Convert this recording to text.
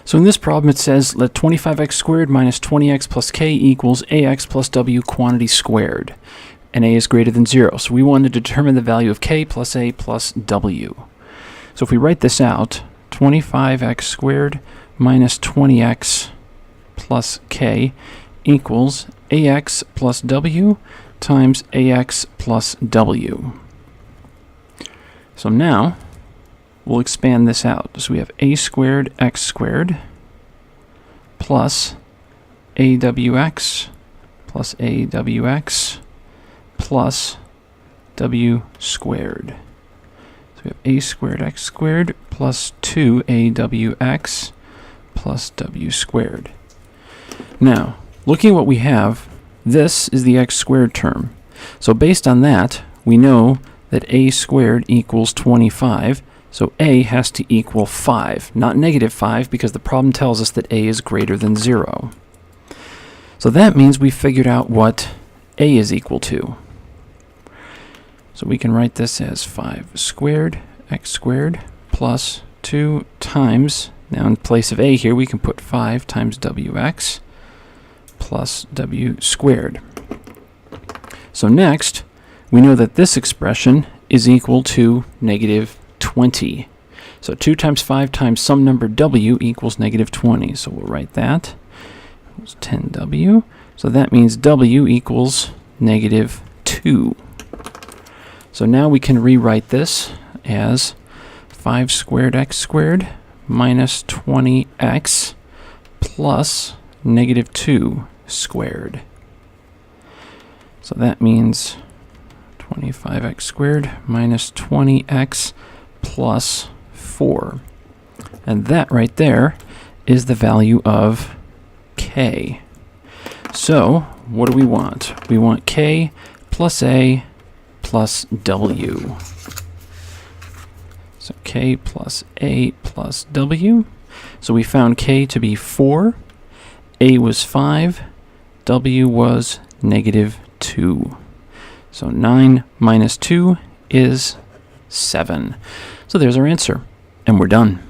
So in this problem it says let 25x squared minus 20x plus k equals ax plus w quantity squared, and a is greater than 0. So we want to determine the value of k plus a plus w. So if we write this out, 25x squared minus 20x plus k equals ax plus w times ax plus w. So now we'll expand this out. So we have a squared x squared plus awx plus awx plus w squared. So we have a squared x squared plus 2awx plus w squared. Now, looking at what we have, this is the x squared term. So based on that, we know that a squared equals 25. So a has to equal 5, not negative 5, because the problem tells us that a is greater than 0. So that means we figured out what a is equal to. So we can write this as 5 squared x squared plus 2 times, now in place of a here we can put 5 times wx plus w squared. So next, we know that this expression is equal to negative 20. So 2 times 5 times some number w equals negative 20. So we'll write that. It's 10w. So that means w equals negative 2. So now we can rewrite this as 5 squared x squared minus 20x plus negative 2 squared. So that means 25x squared minus 20x plus 4. And that right there is the value of k. So what do we want? We want k plus a plus w. So k plus a plus w. So we found k to be 4, a was 5, w was negative 2. So 9 minus 2 is 7. So there's our answer, and we're done.